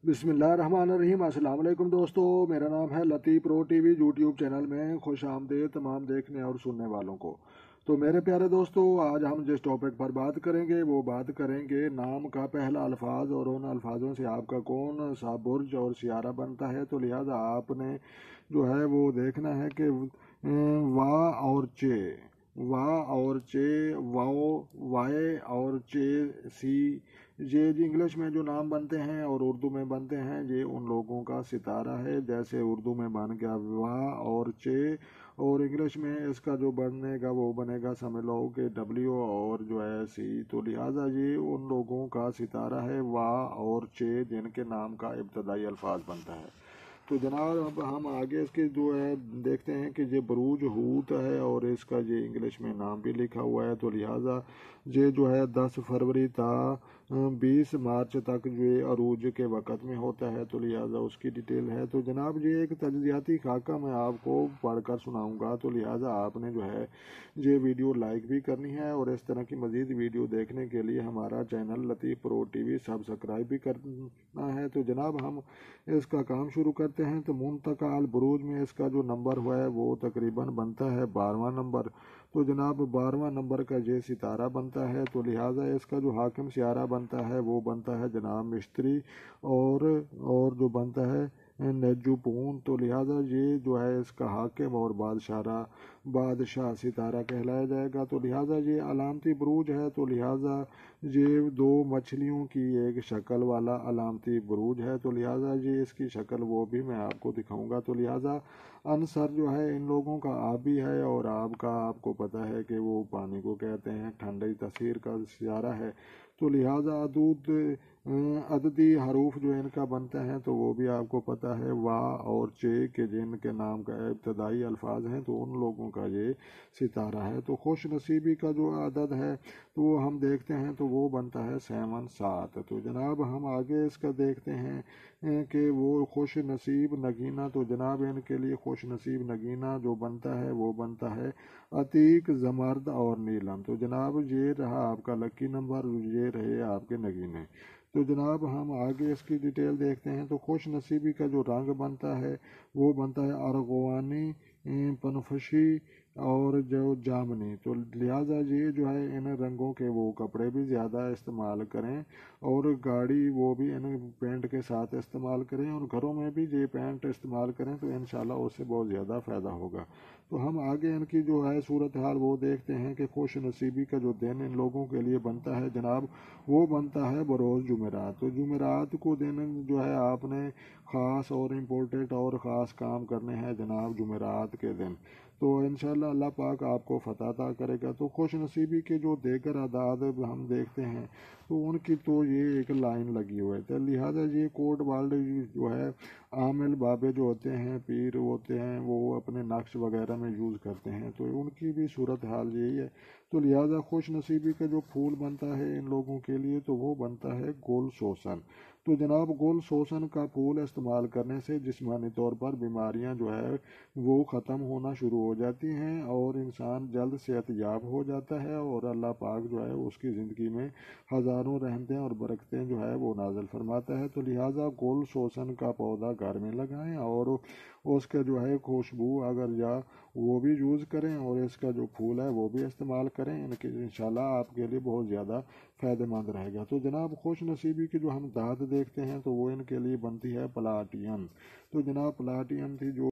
बिस्मिल्लाहिर्रहमानिर्रहीम। अस्सलाम वालेकुम दोस्तों, मेरा नाम है लतीफ़ प्रो टीवी। यूट्यूब चैनल में खुश आमदीद तमाम देखने और सुनने वालों को। तो मेरे प्यारे दोस्तों, आज हम जिस टॉपिक पर बात करेंगे वो बात करेंगे नाम का पहला अल्फाज और उन अल्फाजों से आपका कौन सा बुर्ज और सियारा बनता है। तो लिहाजा आपने जो है वो देखना है कि वाह और चे, वाह और चे, वाओ, वाए और चे, सी, ये इंग्लिश में जो नाम बनते हैं और उर्दू में बनते हैं, ये उन लोगों का सितारा है। जैसे उर्दू में बन गया वाह और चे, और इंग्लिश में इसका जो बनेगा वो बनेगा, समझ लो कि डब्ल्यू और जो है सी। तो लिहाजा ये उन लोगों का सितारा है वाह और चे, जिनके नाम का इब्तदाई अल्फाज बनता है। तो जनाब अब हम आगे इसके जो है देखते हैं कि ये बरूज हूत है और इसका ये इंग्लिश में नाम भी लिखा हुआ है। तो लिहाजा ये जो है 10 फरवरी था 20 मार्च तक जो अरूज के वक़्त में होता है। तो लिहाजा उसकी डिटेल है। तो जनाब ये एक तज्ज़ियाती खाका मैं आपको पढ़कर सुनाऊंगा। तो लिहाजा आपने जो है ये वीडियो लाइक भी करनी है और इस तरह की मज़ीद वीडियो देखने के लिए हमारा चैनल लतीफ़ प्रो टीवी सब्सक्राइब भी करना है। तो जनाब हम इसका काम शुरू करते हैं। तो मुंतका अल बुरूज में इसका जो नंबर हुआ है वो तकरीबन बनता है 12वां नंबर। तो जनाब 12वां नंबर का ये सितारा बनता है। तो लिहाजा इसका जो हाकिम सियारा बनता है वो बनता है जनाब मिस्त्री, और जो बनता है नजूपून। तो लिहाजा ये जो है इसका हाकिम और बादशाह सितारा कहलाया जाएगा। तो लिहाजा ये अलामती बुरूज है। तो लिहाजा ये दो मछलियों की एक शक्ल वाला अलामती बुरूज है। तो लिहाजा ये इसकी शक्ल वो भी मैं आपको दिखाऊंगा। तो लिहाजा अनसर जो है इन लोगों का आबी है, और आब का आपको पता है कि वो पानी को कहते हैं, ठंडी तस्वीर का सियारा है। तो लिहाजा अददी हरूफ जो इनका बनते हैं तो वो भी आपको पता है वाह और चे के, जिनके नाम का इब्तदाई अल्फाज हैं। तो उन लोगों का ये सितारा है। तो खुश नसीबी का जो अदद है तो वो हम देखते हैं तो वो बनता है 7। तो जनाब हम आगे इसका देखते हैं कि वो खुश नसीब नगीना। तो जनाब इनके लिए खुश नसीब नगीना जो बनता है वो बनता है अतीक, जमर्द और नीलम। तो जनाब ये रहा आपका लकी नंबर, ये रहे आपके नगीने। तो जनाब हम आगे इसकी डिटेल देखते हैं। तो खुश नसीबी का जो रंग बनता है वो बनता है अरगवानी, पनफशी और जो जामनी। तो लिहाजा ये जो है इन रंगों के वो कपड़े भी ज़्यादा इस्तेमाल करें, और गाड़ी वो भी इन पेंट के साथ इस्तेमाल करें, और घरों में भी ये पेंट इस्तेमाल करें तो इंशाल्लाह उससे बहुत ज़्यादा फ़ायदा होगा। तो हम आगे इनकी जो है सूरत हाल वो देखते हैं कि खुश नसीबी का जो दिन इन लोगों के लिए बनता है जनाब वो बनता है बरोज़ जुमेरात। तो जुमेरात को दिन जो है आपने ख़ास और इम्पोर्टेंट और ख़ास काम करने हैं जनाब जुमेरात के दिन। तो इंशाल्लाह अल्लाह पाक आपको फ़तह अता करेगा। तो खुश नसीबी के जो देगर आदाद हम देखते हैं तो उनकी तो ये एक लाइन लगी हुई है। तो लिहाजा ये कोट वर्ल्ड जो है आमिल बाबे जो होते हैं, पीर होते हैं, वो अपने नक्श वगैरह में यूज़ करते हैं। तो उनकी भी सूरत हाल यही है। तो लिहाजा खुश नसीबी का जो फूल बनता है इन लोगों के लिए तो वो बनता है गोल शोसन। तो जनाब गोल शोसन का फूल इस्तेमाल करने से जिस्मानी तौर पर बीमारियां जो है वो ख़त्म होना शुरू हो जाती हैं और इंसान जल्द सेहतयाब हो जाता है, और अल्लाह पाक जो है उसकी ज़िंदगी में हज़ारों रहमतें और बरकतें जो है वो नाज़िल फरमाता है। तो लिहाजा गोल शोसन का पौधा घर में लगाएं और उसका जो है खुशबू अगर या वो भी यूज़ करें, और इसका जो फूल है वो भी इस्तेमाल करें। इनके इंशाल्लाह आपके लिए बहुत ज़्यादा फ़ायदेमंद रहेगा। तो जनाब खुश नसीबी की जो हम दाद देखते हैं तो वो इनके लिए बनती है प्लाटियन। तो जनाब प्लाटियन थी जो